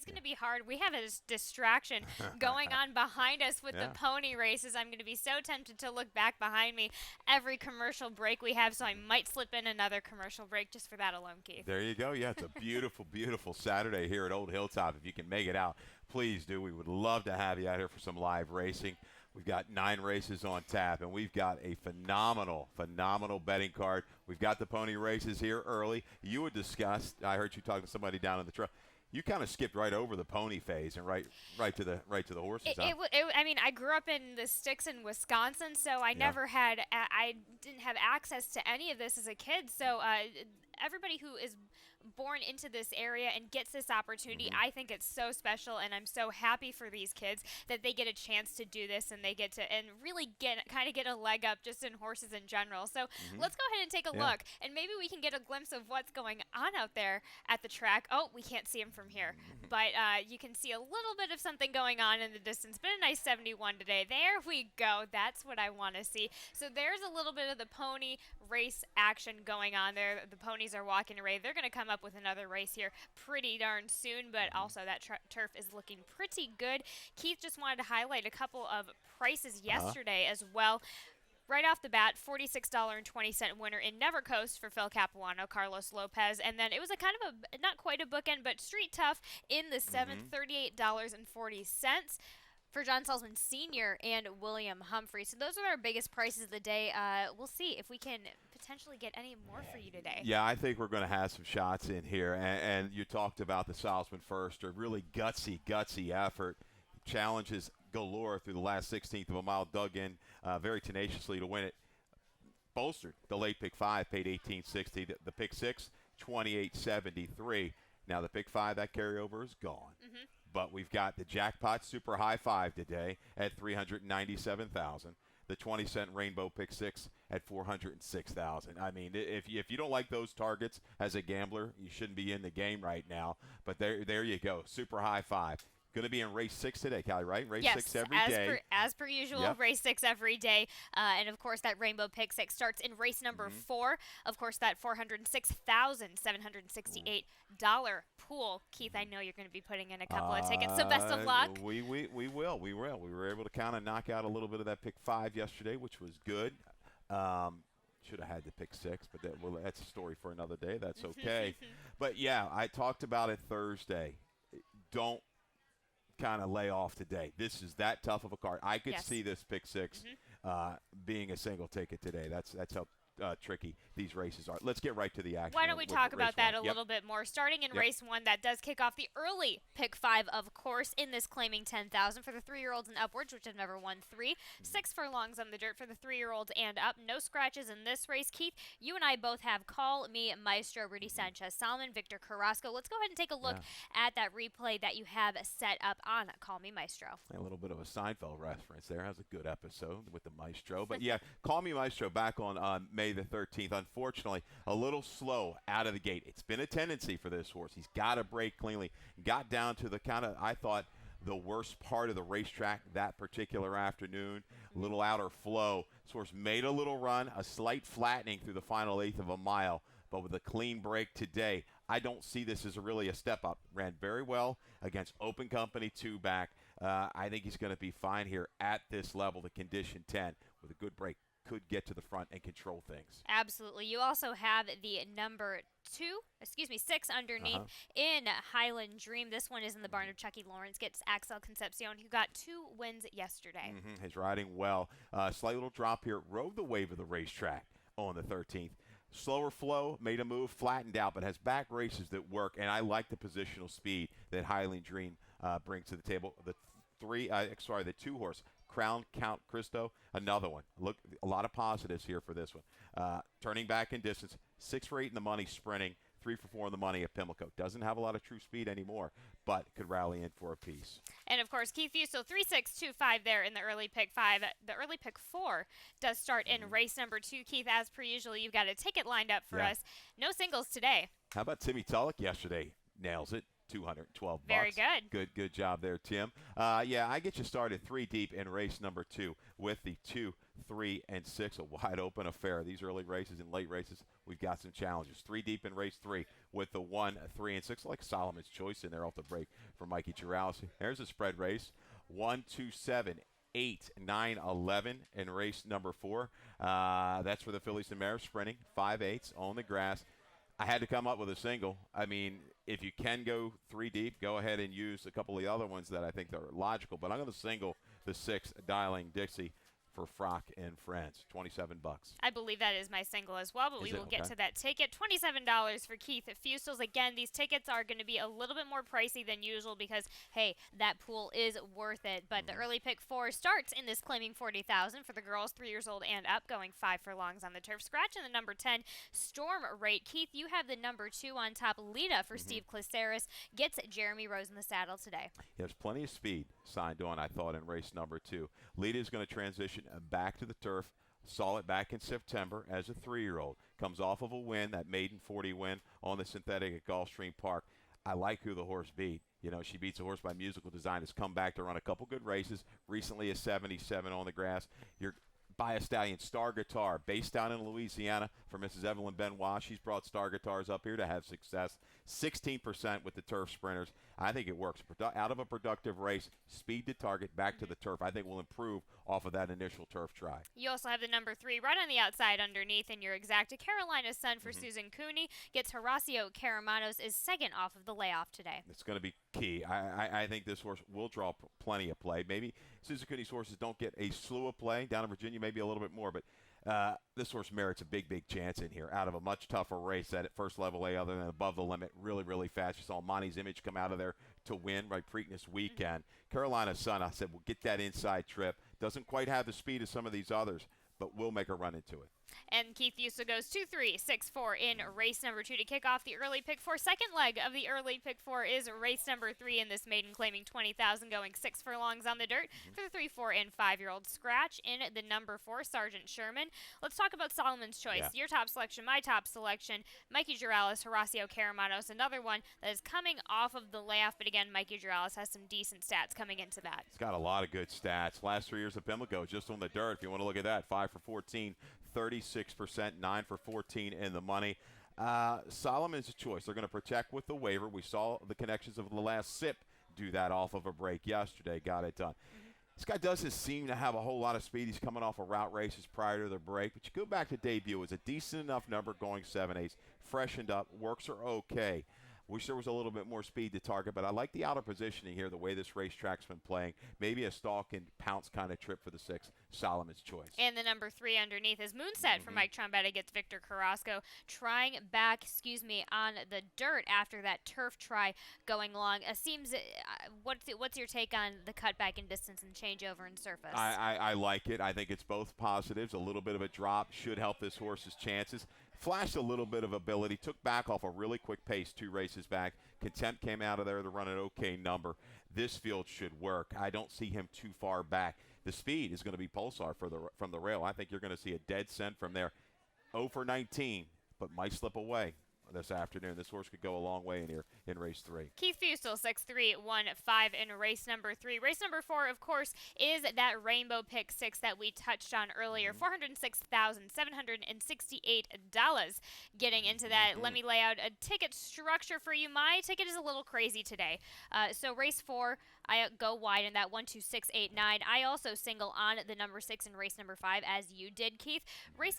it's going to be hard. We have a distraction going on behind us with the pony races. I'm going to be so tempted to look back behind me every commercial break we have, so I might slip in another commercial break just for that alone, Keith. There you go. Yeah, it's a beautiful, beautiful Saturday here at Old Hilltop. If you can make it out, please do. We would love to have you out here for some live racing. We've got 9 races on tap, and we've got a phenomenal, phenomenal betting card. We've got the pony races here early. You had discussed, I heard you talking to somebody down in the truck. You kind of skipped right over the pony phase and right to the horses. I mean, I grew up in the sticks in Wisconsin, so I I didn't have access to any of this as a kid. So everybody who is born into this area and gets this opportunity, I think it's so special, and I'm so happy for these kids that they get a chance to do this and they get to and really get a leg up just in horses in general. So let's go ahead and take a look, and maybe we can get a glimpse of what's going on out there at the track. Oh, we can't see him from here, but you can see a little bit of something going on in the distance. Been a nice 71 today. There we go. That's what I want to see. So there's a little bit of the pony race action going on there. The ponies are walking away. They're going to come up with another race here pretty darn soon, but also that turf is looking pretty good. Keith just wanted to highlight a couple of prices yesterday as well. Right off the bat, $46.20 winner in Never Coast for Phil Capuano, Carlos Lopez. And then it was a kind of a, not quite a bookend, but Street Tough in the 7th, $38.40 for John Salzman Sr. and William Humphrey. So those are our biggest prices of the day. We'll see if we can potentially get any more for you today. Yeah, I think we're going to have some shots in here. And you talked about the Salzman first, a really gutsy effort. Challenges galore through the last 16th of a mile, dug in very tenaciously to win it. Bolstered the late pick 5, paid $18.60. The pick 6, $28.73. Now the pick 5, that carryover is gone. But we've got the jackpot super high 5 today at $397,000. The 20-cent rainbow pick 6 at $406,000. I mean, if you don't like those targets as a gambler, you shouldn't be in the game right now. But there you go, super high 5. Going to be in race 6 today, Callie, right? Race 6 every day. As per usual, race 6 every day. And, of course, that Rainbow Pick 6 starts in race number 4. Of course, that $406,768 pool. Keith, I know you're going to be putting in a couple of tickets, so best of luck. We will. We were able to kind of knock out a little bit of that pick 5 yesterday, which was good. Should have had the pick 6, but that's a story for another day. That's okay. But, yeah, I talked about it Thursday. Don't kind of lay off today. This is that tough of a card. I could see this pick 6 being a single ticket today. That's how tricky these races are. Let's get right to the action. Why don't we talk about that a little bit more? Starting in race 1, that does kick off the early pick 5, of course, in this claiming $10,000 for the 3-year-olds and upwards, which have never won 3. 6 furlongs on the dirt for the 3-year-olds and up. No scratches in this race. Keith, you and I both have Call Me Maestro, Rudy Sanchez Salmon, Victor Carrasco. Let's go ahead and take a look at that replay that you have set up on Call Me Maestro. A little bit of a Seinfeld reference there. That was a good episode with the Maestro. But, yeah, Call Me Maestro back on May the 13th. Unfortunately, a little slow out of the gate. It's been a tendency for this horse. He's got to break cleanly. Got down to the kind of, I thought, the worst part of the racetrack that particular afternoon. A little outer flow. This horse made a little run, a slight flattening through the final 1/8 of a mile. But with a clean break today, I don't see this as really a step up. Ran very well against Open Company 2 back. I think he's going to be fine here at this level, the condition 10, with a good break. Could get to the front and control things. Absolutely. You also have the number 6 underneath in Highland Dream. This one is in the barn of Chucky Lawrence. Gets Axel Concepcion, who got 2 wins yesterday. He's riding well. Slight little drop here. Rode the wave of the racetrack on the 13th. Slower flow, made a move, flattened out, but has back races that work, and I like the positional speed that Highland Dream brings to the table. The 2-horse, Crown Count Cristo, another one. Look, a lot of positives here for this one. Turning back in distance, 6 for 8 in the money sprinting, 3 for 4 in the money at Pimlico. Doesn't have a lot of true speed anymore, but could rally in for a piece. And, of course, Keith Fusel, 3-6-2-5 there in the early pick 5. The early pick 4 does start in race number 2. Keith, as per usual, you've got a ticket lined up for us. No singles today. How about Timmy Tulloch yesterday? Nails it. $212. Very good. Good job there, Tim. Yeah, I get you started 3 deep in race number 2 with the 2, 3, and 6. A wide open affair. These early races and late races, we've got some challenges. 3 deep in race 3 with the 1, 3, and 6. Like Solomon's Choice in there off the break for Mikey Girales. There's a spread race. 1, 2, 7, 8, 9, 11 in race number 4. That's for the fillies and mares sprinting. 5/8 on the grass. I had to come up with a single. I mean, if you can go 3 deep, go ahead and use a couple of the other ones that I think are logical. But I'm going to single the 6, Dialing Dixie, for Frock and Friends. $27. I believe that is my single as well, but we will get to that ticket. $27 for Keith Fusels. Again, these tickets are going to be a little bit more pricey than usual because, hey, that pool is worth it. But the early pick 4 starts in this claiming $40,000 for the girls 3 years old and up, going 5 furlongs on the turf. Scratch in the number 10, Storm Rate. Keith, you have the number 2 on top. Lita for Steve Cliceris gets Jeremy Rose in the saddle today. There's plenty of speed signed on, I thought, in race number 2. Lita is going to transition back to the turf. Saw it back in September as a 3-year-old. Comes off of a win, that maiden 40 win on the synthetic at Gulfstream Park. I like who the horse beat. You know, she beats a horse by musical design. Has come back to run a couple good races. Recently a 77 on the grass. You're by a stallion, Star Guitar, based down in Louisiana for Mrs. Evelyn Benoit. She's brought Star Guitars up here to have success. 16% with the turf sprinters. I think it works. Out of a productive race, speed to target, back to the turf. I think will improve off of that initial turf try. You also have the number 3 right on the outside underneath in your exacta. Carolina's Son for Susan Cooney gets Horacio Caramanos is second off of the layoff today. It's going to be key. I think this horse will draw plenty of play. Maybe Susan Cooney's horses don't get a slew of play. Down in Virginia, maybe a little bit more, but this horse merits a big chance in here out of a much tougher race at first level A other than above the limit. Really fast. You saw Monty's Image come out of there to win right Preakness weekend. Carolina's Son, I said, we'll get that inside trip. Doesn't quite have the speed of some of these others, but will make a run into it. And Keith Fuso goes 2-3, 6-4 in race number 2 to kick off the early pick 4. Second leg of the early pick 4 is race number 3 in this maiden claiming $20,000, going 6 furlongs on the dirt for the 3, 4, and 5-year-old. Scratch in the number 4, Sergeant Sherman. Let's talk about Solomon's Choice. Yeah. Your top selection, my top selection, Mikey Girales, Horacio Caramanos, another one that is coming off of the layoff, but again, Mikey Girales has some decent stats coming into that. He's got a lot of good stats. Last 3 years of Pimlico, just on the dirt, if you want to look at that, 5 for 14, 36%, 9 for 14 in the money. Solomon's Choice. They're going to protect with the waiver. We saw the connections of the last sip do that off of a break yesterday. Got it done. This guy doesn't seem to have a whole lot of speed. He's coming off of route races prior to the break. But you go back to debut. It was a decent enough number going 7/8. Freshened up. Works are okay. Wish there was a little bit more speed to target, but I like the outer positioning here, the way this racetrack's been playing. Maybe a stalk and pounce kind of trip for the 6, Solomon's Choice. And the number 3 underneath is Moonset for Mike Trombetta gets Victor Carrasco trying back, on the dirt after that turf try going long. What's your take on the cutback in distance and changeover in surface? I like it. I think it's both positives. A little bit of a drop should help this horse's chances. Flashed a little bit of ability, took back off a really quick pace 2 races back. Contempt came out of there to run an okay number. This field should work. I don't see him too far back. The speed is going to be Pulsar from the rail. I think you're going to see a dead scent from there. 0 for 19, but might slip away this afternoon. This horse could go a long way in here in race 3. Keith Fusel, 6-3, 1-5 in race number 3. Race number 4, of course, is that Rainbow Pick 6 that we touched on earlier. $406,768 getting into that. Let me lay out a ticket structure for you. My ticket is a little crazy today. So race 4, I go wide in that 1, 2, 6, 8, 9. I also single on the number 6 in race number 5, as you did, Keith. Race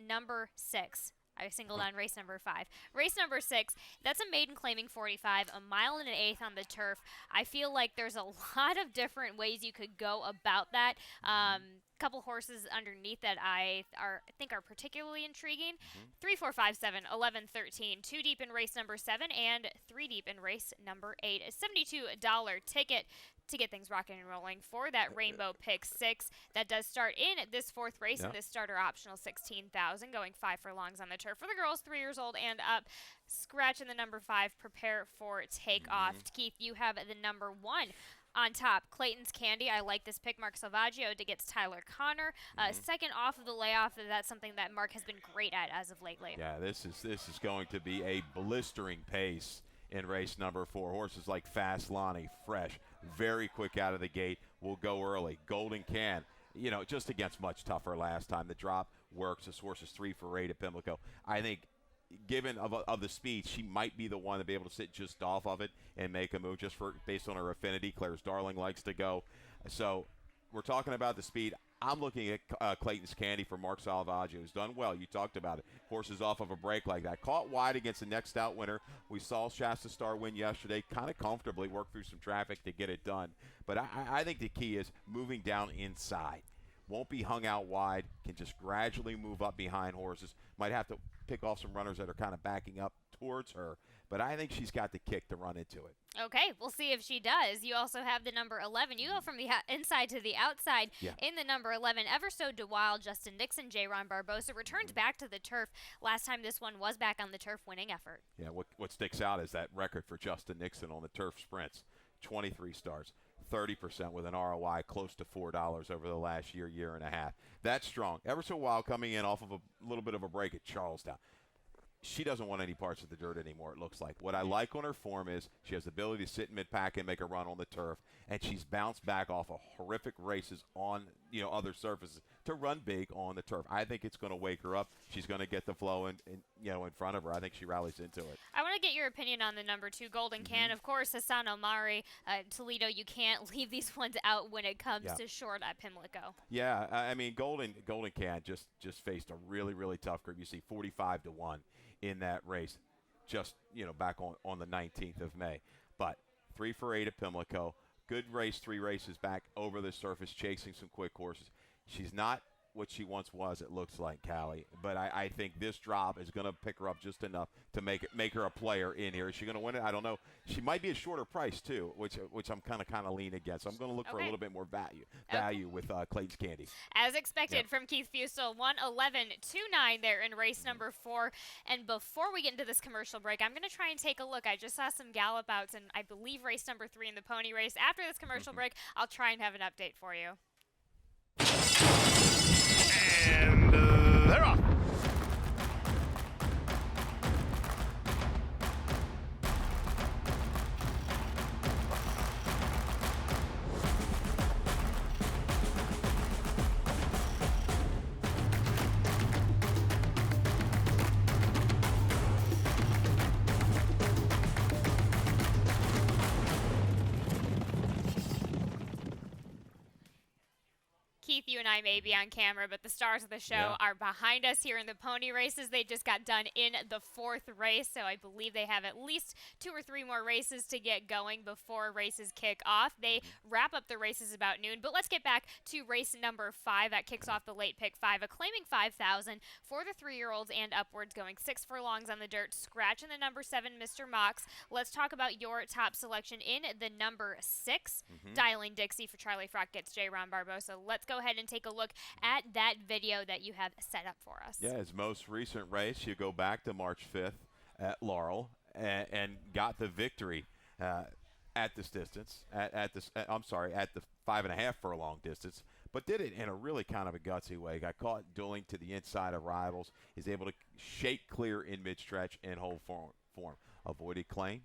number 6. I singled on race number 5. Race number 6, that's a maiden claiming 45, a 1.125 miles on the turf. I feel like there's a lot of different ways you could go about that. Couple horses underneath that I think are particularly intriguing. 3, 4, 5, 7, 11, 13. 2 deep in race number 7 and 3 deep in race number 8. A $72 ticket to get things rocking and rolling for that Rainbow Pick 6 that does start in this 4th race in this starter optional 16,000, going 5 furlongs on the turf for the girls 3 years old and up. Scratch in the number 5, prepare for takeoff. Keith, you have the number 1 on top. Clayton's Candy. I like this pick. Mark Salvaggio to gets Tyler Connor. Second off of the layoff. That's something that Mark has been great at as of lately. Yeah, this is going to be a blistering pace in race number 4. Horses like Fast Lonnie, fresh, very quick out of the gate, will go early. Golden Can, just against much tougher last time. The drop works. This horse is 3 for 8 at Pimlico. I think, given of the speed, she might be the one to be able to sit just off of it and make a move just based on her affinity. Claire's Darling likes to go. So we're talking about the speed. I'm looking at Clayton's Candy for Mark Salvaggio, who's done well. You talked about it. Horses off of a break like that. Caught wide against the next out winner. We saw Shasta Star win yesterday, kind of comfortably, work through some traffic to get it done. But I think the key is moving down inside. Won't be hung out wide, can just gradually move up behind horses. Might have to pick off some runners that are kind of backing up towards her. But I think she's got the kick to run into it. Okay, we'll see if she does. You also have the number 11. You go from the inside to the outside in the number 11. Ever So Wild, Justin Nixon, J-Ron Barbosa returns back to the turf. Last time this one was back on the turf, winning effort. Yeah, what sticks out is that record for Justin Nixon on the turf sprints. 23 starts, 30% with an ROI close to $4 over the last year and a half. That's strong. Ever So Wild coming in off of a little bit of a break at Charlestown. She doesn't want any parts of the dirt anymore, it looks like. What I like on her form is she has the ability to sit in mid-pack and make a run on the turf, and she's bounced back off of horrific races on other surfaces to run big on the turf. I think it's going to wake her up. She's going to get the flow in front of her. I think she rallies into it. I want to get your opinion on the number 2, Golden Can. Of course, Hassan Omari, Toledo, you can't leave these ones out when it comes to short at Pimlico. Yeah, I mean, Golden Can just faced a really, really tough group. You see 45-1 in that race just, back on the 19th of May. But 3 for 8 at Pimlico. Good race, 3 races back over the surface, chasing some quick horses. She's not what she once was, it looks like, Callie. But I think this drop is going to pick her up just enough to make her a player in here. Is she going to win it? I don't know. She might be a shorter price, too, which I'm kind of leaning against. So I'm going to look for a little bit more value with Clayton's Candy. As expected from Keith Fusel, 111.29 there in race number 4. And before we get into this commercial break, I'm going to try and take a look. I just saw some gallop outs, and I believe race number 3 in the pony race. After this commercial break, I'll try and have an update for you. And they're off. Keith, you and I may be on camera, but the stars of the show are behind us here in the pony races. They just got done in the 4th race, so I believe they have at least 2 or 3 more races to get going before races kick off. They wrap up the races about noon, but let's get back to race number 5. That kicks off the late pick 5, a claiming 5,000 for the 3-year-olds and upwards, going 6 furlongs on the dirt, scratching the number 7, Mr. Mox. Let's talk about your top selection in the number 6, Dialing Dixie for Charlie Frock gets J-Ron Barbosa. Let's go ahead and take a look at that video that you have set up for us. Yeah, his most recent race, you go back to March 5th at Laurel and got the victory at this distance, at the 5.5 furlong distance, but did it in a really kind of a gutsy way. Got caught dueling to the inside of rivals. He's able to shake clear in mid-stretch and hold form. Avoided claim.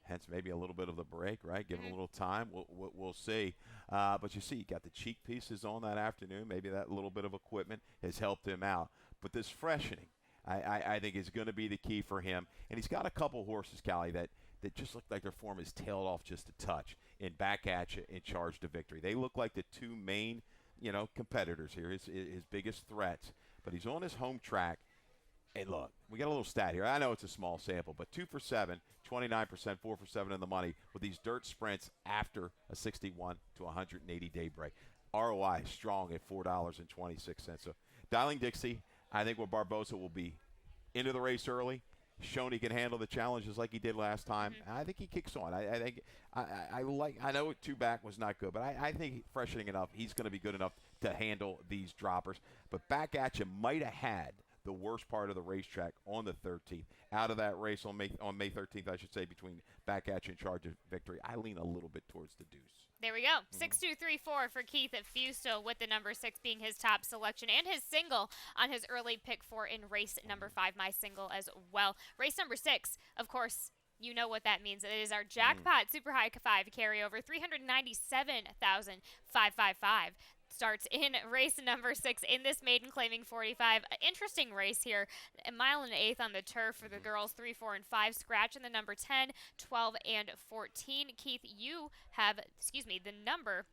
Hence maybe a little bit of the break, right? Give him a little time. We'll see. But you see, you got the cheek pieces on that afternoon. Maybe that little bit of equipment has helped him out. But this freshening, I think, is going to be the key for him. And he's got a couple horses, Callie, that just look like their form is tailed off just a touch in Back At You and Charge to Victory. They look like the 2 main, competitors here, his biggest threats. But he's on his home track. And look, we got a little stat here. I know it's a small sample, but 2 for 7, 29%, 4 for 7 in the money with these dirt sprints after a 61 to 180-day break. ROI strong at $4.26. So Dialing Dixie, I think Barbosa will be into the race early, shown he can handle the challenges like he did last time. I think he kicks on. I think I know 2 back was not good, but I think freshening enough, he's going to be good enough to handle these droppers. But Back At You might have had the worst part of the racetrack on the 13th. Out of that race on May 13th, I should say, between Back At You and Charge of Victory, I lean a little bit towards the deuce. There we go. 6-2-3-4 for Keith at Fusel, with the number 6 being his top selection and his single on his early pick 4 in race number 5, my single as well. Race number 6, of course, you know what that means. It is our jackpot super high 5 carryover, 397,555. Starts in race number 6 in this maiden claiming 45. Interesting race here. A mile and an eighth on the turf for the girls, 3, 4, and 5. Scratch in the number 10, 12, and 14. Keith, you have, the number.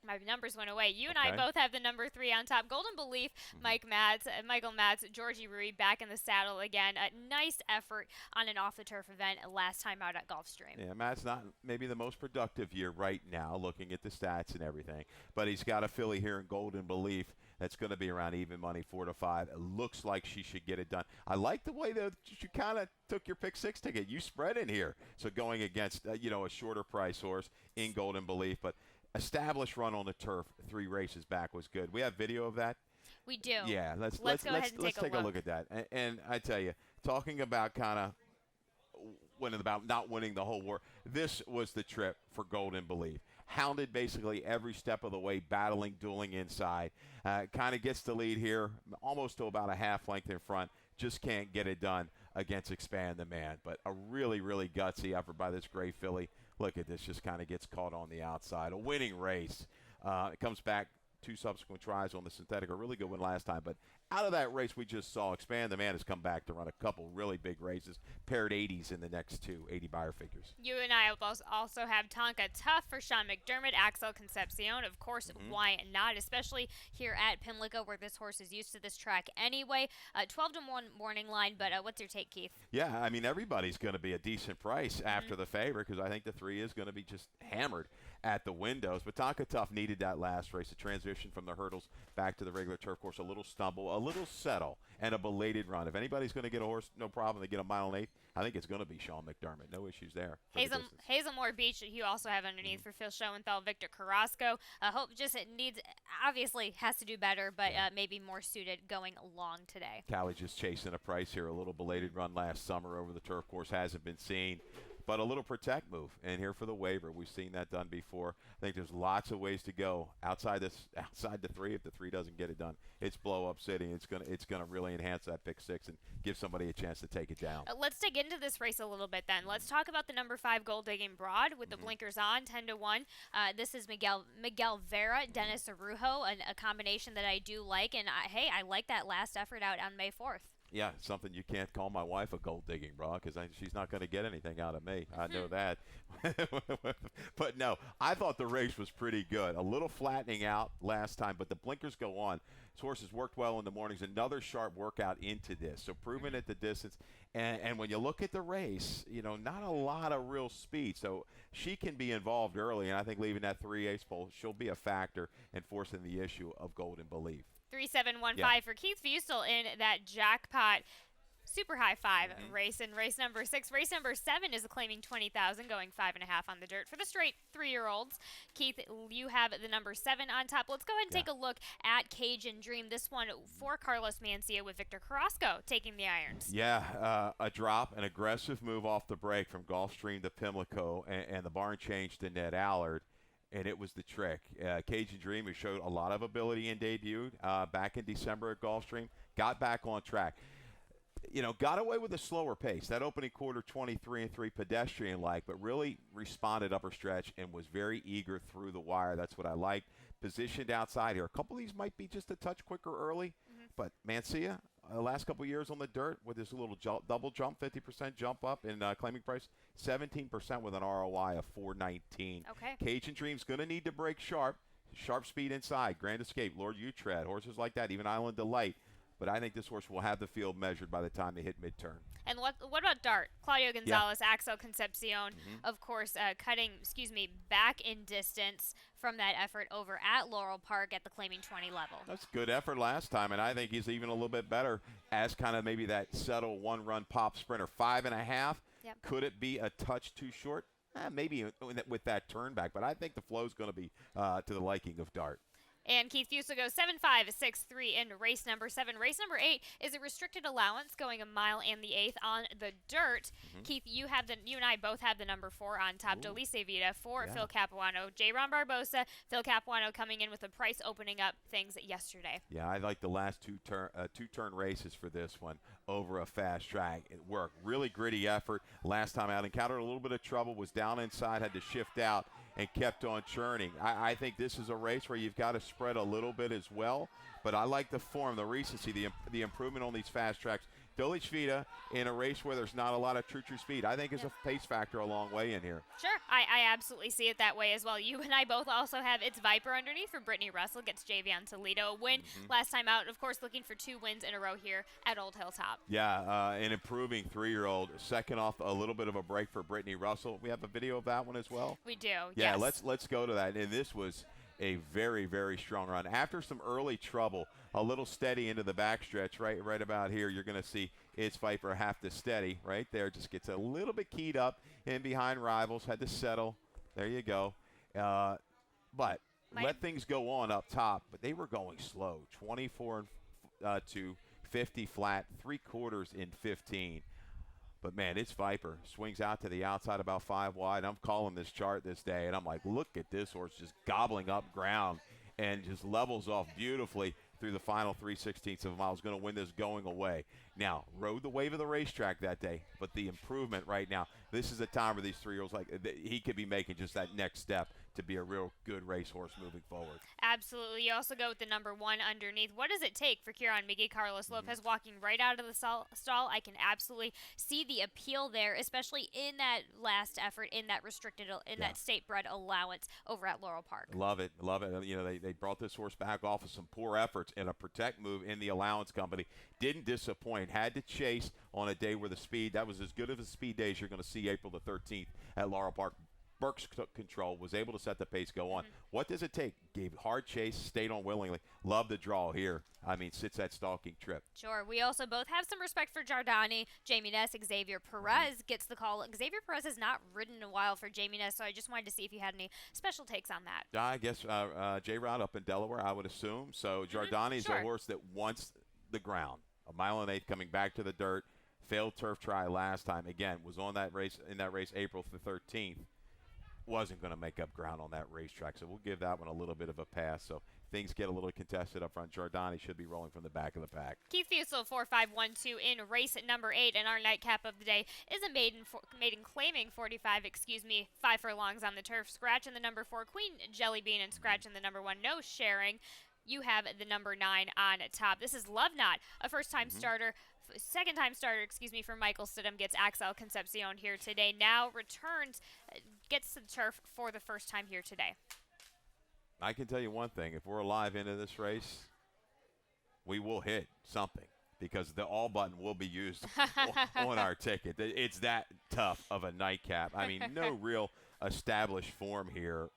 My numbers went away. You and I both have the number 3 on top. Golden Belief, Michael Matz, Georgie Rui back in the saddle again. A nice effort on an off-the-turf event last time out at Gulfstream. Yeah, Matt's not maybe the most productive year right now, looking at the stats and everything. But he's got a filly here in Golden Belief that's going to be around even money, 4 to 5. It looks like she should get it done. I like the way that you kind of took your pick 6 ticket. You spread in here, so going against a shorter price horse in Golden Belief, but established run on the turf 3 races back was good. We have video of that. We do. Yeah, let's go ahead and take a look at that. And I tell you, talking about kind of about not winning the whole war, this was the trip for Golden Belief. Hounded basically every step of the way, battling, dueling inside. Kind of gets the lead here, almost to about a half length in front. Just can't get it done against Expand the Man. But a really, really gutsy effort by this gray filly. Look at this, just kind of gets caught on the outside. A winning race. It comes back 2 subsequent tries on the synthetic. A really good one last time. But out of that race we just saw, Expand the Man has come back to run a couple really big races. Paired 80s in the next 2, 80 buyer figures. You and I also have Tonka Tough for Sean McDermott, Axel Concepcion. Of course, why not? Especially here at Pimlico where this horse is used to this track anyway. 12 to 1 morning line, but what's your take, Keith? Yeah, I mean, everybody's going to be a decent price after the favorite because I think the 3 is going to be just hammered at the windows. But Tonka Tough needed that last race, a transition from the hurdles back to the regular turf course, a little stumble, a little settle, and a belated run. If anybody's going to get a horse, no problem. They get a mile and 8. I think it's going to be Sean McDermott. No issues there. Hazelmore Beach, you also have underneath for Phil Schoenthal, Victor Carrasco. Hope obviously has to do better, but maybe more suited going along today. Callie just chasing a price here. A little belated run last summer over the turf course hasn't been seen. But a little protect move, and here for the waiver. We've seen that done before. I think there's lots of ways to go outside the 3. If the 3 doesn't get it done, it's blow up city. It's gonna really enhance that pick 6 and give somebody a chance to take it down. Let's dig into this race a little bit then. Let's talk about the number 5 Gold Digging Broad with the blinkers on, 10 to 1. This is Miguel Vera, Dennis Arujo, a combination that I do like, and I like that last effort out on May 4th. Yeah, something you can't call my wife a gold digging bra because she's not going to get anything out of me. I know that. But no, I thought the race was pretty good. A little flattening out last time, but the blinkers go on. This horse has worked well in the mornings. Another sharp workout into this. So proven at the distance. And when you look at the race, not a lot of real speed. So she can be involved early, and I think leaving that 3/8 pole, she'll be a factor in forcing the issue of Golden Belief. 3715 for Keith Fustel in that jackpot super high 5 race. In race number 6, race number 7 is claiming 20,000, going 5.5 on the dirt for the straight 3-year-olds. Keith, you have the number 7 on top. Let's go ahead and take a look at Cajun Dream. This one for Carlos Mencia with Victor Carrasco taking the irons. Yeah, a drop, an aggressive move off the break from Gulfstream to Pimlico, and the barn changed to Ned Allard. And it was the trick. Cajun Dream, who showed a lot of ability and debuted back in December at Gulfstream, got back on track. Got away with a slower pace. That opening quarter, 23-3 pedestrian-like, but really responded upper stretch and was very eager through the wire. That's what I liked. Positioned outside here. A couple of these might be just a touch quicker early, but Mencia, the last couple of years on the dirt with this little double jump, 50% jump up in claiming price, 17% with an ROI of 419. Okay. Cajun Dream's going to need to break sharp speed inside, Grand Escape, Lord Utrecht, horses like that, even Island Delight. But I think this horse will have the field measured by the time they hit mid-turn. And what about Dart? Claudio Gonzalez, Axel Concepcion, of course, cutting, back in distance from that effort over at Laurel Park at the claiming 20 level. That's good effort last time, and I think he's even a little bit better as kind of maybe that settle one-run pop sprinter. 5.5. Yep. Could it be a touch too short? Maybe with that turn back, but I think the flow is going to be to the liking of Dart. And Keith Fuso goes 7.563 in race number 7. Race number 8 is a restricted allowance going a mile and the eighth on the dirt. Keith, you and I both have the number 4 on top. Delice Vita for Phil Capuano. J-Ron Barbosa, Phil Capuano coming in with a price opening up things yesterday. Yeah, I like the last two-turn races for this one over a fast track. It worked. Really gritty effort. Last time out, encountered a little bit of trouble, was down inside, had to shift out, and kept on churning. I think this is a race where you've got to spread a little bit as well, but I like the form, the recency, the improvement on these fast tracks. Delice Vita in a race where there's not a lot of true speed, I think is a pace factor a long way in here. Sure, I absolutely see it that way as well. You and I both also have It's Viper underneath for Brittany Russell, gets Javion Toledo a win last time out. Of course, looking for 2 wins in a row here at Old Hilltop. Yeah, an improving 3-year-old. Second off, a little bit of a break for Brittany Russell. We have a video of that one as well. We do. Yeah, yes. let's go to that. And this was a very, very strong run. After some early trouble, a little steady into the backstretch, right about here, you're going to see It's Viper have to steady right there. Just gets a little bit keyed up in behind rivals, had to settle. There you go. But let things go on up top. But they were going slow, 24 to 50 flat, 3/4 in 15. But, man, It's Viper swings out to the outside about 5 wide. I'm calling this chart this day, and I'm like, look at this horse just gobbling up ground and just levels off beautifully through the final 3/16 of a mile. Is going to win this going away. Now, rode the wave of the racetrack that day, but the improvement right now, this is a time where these 3-year-olds, he could be making just that next step to be a real good racehorse moving forward. Absolutely. You also go with the number 1 underneath. What does it take for Kieran Miggy? Carlos Lopez walking right out of the stall. I can absolutely see the appeal there, especially in that last effort, in that restricted, that state-bred allowance over at Laurel Park. Love it. You know, they brought this horse back off of some poor efforts and a protect move in the allowance company. Didn't disappoint. Had to chase on a day where the speed, that was as good of a speed day as you're going to see April the 13th at Laurel Park. Burks took control, was able to set the pace, go on. What does it take? Gave hard chase, stayed on willingly. Love the draw here. I mean, sits that stalking trip. Sure. We also both have some respect for Giordani. Jamie Ness, Xavier Perez gets the call. Xavier Perez has not ridden in a while for Jamie Ness, so I just wanted to see if you had any special takes on that. I guess J-Rod up in Delaware, I would assume. So Giordani's a horse that wants the ground. A mile and 1/8 coming back to the dirt. Failed turf try last time. Again, was on that race April the 13th. Wasn't going to make up ground on that racetrack, so we'll give that one a little bit of a pass. So things get a little contested up front. Giordani should be rolling from the back of the pack. Keith Fussell 4.512 in race number 8, and our nightcap of the day is a maiden claiming 5 furlongs on the turf. Scratch in the number 4 Queen Jellybean, and scratch in the number 1 No Sharing. You have the number 9 on top. This is Love Not, a second-time starter, for Michael Stidham. Gets Axel Concepcion here today. Now returns, gets to the turf for the first time here today. I can tell you one thing. If we're alive into this race, we will hit something because the all button will be used on our ticket. It's that tough of a nightcap. I mean, no real established form here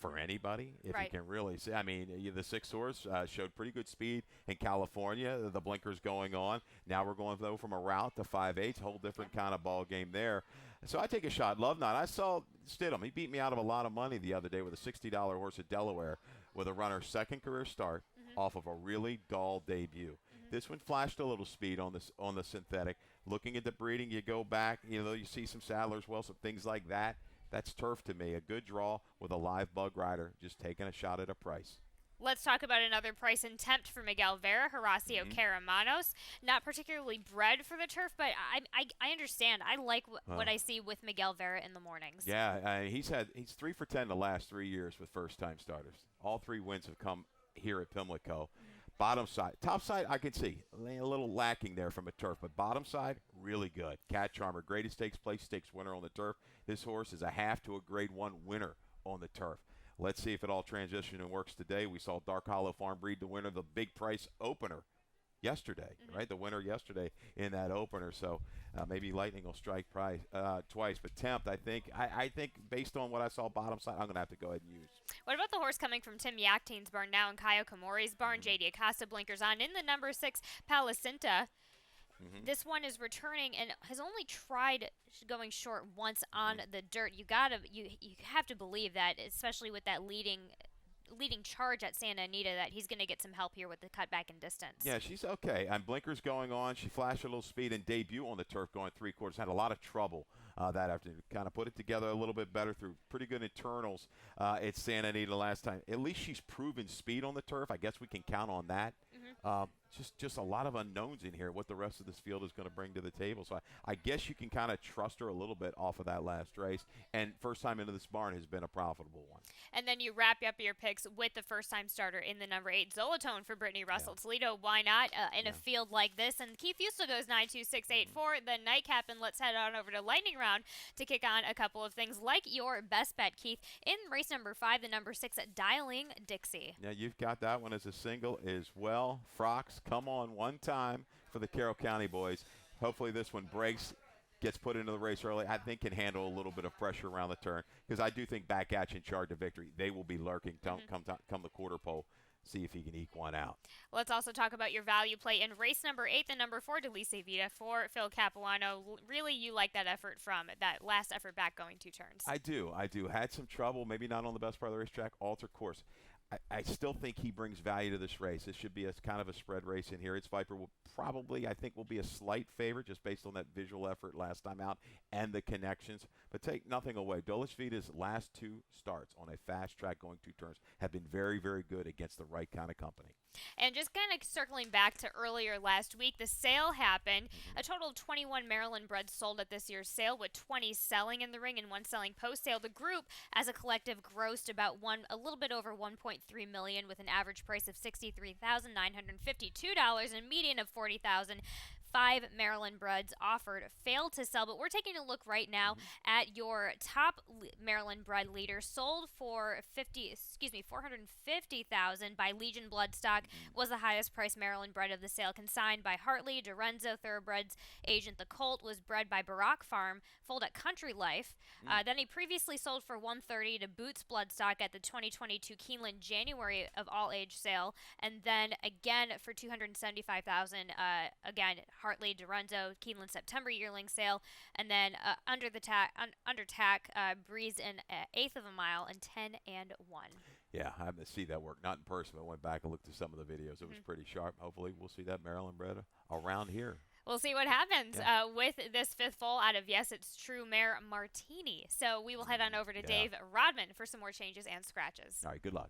for anybody, if you can really see. I mean, the 6 horse showed pretty good speed in California. The blinkers going on. Now we're going, though, from a route to 5/8. Whole different kind of ball game there. So I take a shot. Love Not. I saw Stidham. He beat me out of a lot of money the other day with a $60 horse at Delaware with a runner's second career start off of a really dull debut. This one flashed a little speed on the synthetic. Looking at the breeding, you go back, you see some saddlers, some things like that. That's turf to me. A good draw with a live bug rider, just taking a shot at a price. Let's talk about another price and tempt for Miguel Vera, Horacio Caramanos. Not particularly bred for the turf, but I understand. I like what I see with Miguel Vera in the mornings. Yeah, he's 3 for 10 the last 3 years with first-time starters. All 3 wins have come here at Pimlico. Bottom side. Top side, I can see. A little lacking there from a turf, but bottom side, really good. Cat Charmer, greatest stakes winner on the turf. This horse is a half to a grade 1 winner on the turf. Let's see if it all transitions and works today. We saw Dark Hollow Farm breed the winner, the big price opener yesterday, right? The winner yesterday in that opener. So maybe Lightning will strike twice. But tempt, I think based on what I saw bottom side, I'm going to have to go ahead and use. What about the horse coming from Tim Yakteen's barn now in Kaio Komori's barn? J.D. Acosta blinkers on in the number 6 Palacinta. This one is returning and has only tried going short once on the dirt. You have to believe that, especially with that leading leading charge at Santa Anita that he's going to get some help here with the cutback in distance. Yeah, she's okay. And blinkers going on. She flashed a little speed and debut on the turf going 3/4. Had a lot of trouble that afternoon. Kind of put it together a little bit better through pretty good internals at Santa Anita last time. At least she's proven speed on the turf. I guess we can count on that. Just a lot of unknowns in here, what the rest of this field is going to bring to the table. So I guess you can kind of trust her a little bit off of that last race. And first time into this barn has been a profitable one. And then you wrap up your picks with the first-time starter in the number 8 Zolotone for Brittany Russell. Toledo, why not in a field like this? And Keith Fusel goes 9-2-6-8-4. The nightcap, and let's head on over to Lightning Round to kick on a couple of things like your best bet, Keith. In race number 5, the number 6 at Dialing Dixie. Yeah, you've got that one as a single as well. Frocks, come on one time for the Carroll County boys. Hopefully this one breaks, gets put into the race early. I think can handle a little bit of pressure around the turn because I do think Back At You and Charge to Victory, they will be lurking come the quarter pole. See if he can eke one out. Let's also talk about your value play in race number 8, the number 4, Delise Vita for Phil Capuano. Really, you like that effort from that last effort back going 2 turns. I do. Had some trouble, maybe not on the best part of the racetrack, alter course. I still think he brings value to this race. This should be a kind of a spread race in here. Its Viper will probably, I think, will be a slight favorite just based on that visual effort last time out and the connections. But take nothing away. Dolish Vita's last 2 starts on a fast track going 2 turns have been very, very good against the right kind of company. And just kind of circling back to earlier last week, the sale happened. A total of 21 Maryland breds sold at this year's sale, with 20 selling in the ring and 1 selling post-sale. The group, as a collective, grossed about a little bit over $1.3 million, with an average price of $63,952 and a median of $40,000. 5 Maryland breds offered failed to sell, but we're taking a look right now at your top Maryland bred leader, sold for $450,000 by Legion Bloodstock. Was the highest priced Maryland bred of the sale, consigned by Hartley. Dorenzo Thoroughbreds agent. The colt was bred by Barack Farm, foaled at Country Life. Then he previously sold for $130,000 to Boots Bloodstock at the 2022 Keeneland January of all age sale, and then again for $275,000 again Hartley, Dorenzo, Keeneland September yearling sale, and then under tack, Breeze in 1/8 of a mile and 10-1. Yeah, I haven't seen that work. Not in person, but I went back and looked at some of the videos. It was pretty sharp. Hopefully we'll see that Maryland bred around here. We'll see what happens with this 5th foal out of Yes It's True mare Martini. So we will head on over to Dave Rodman for some more changes and scratches. All right, good luck.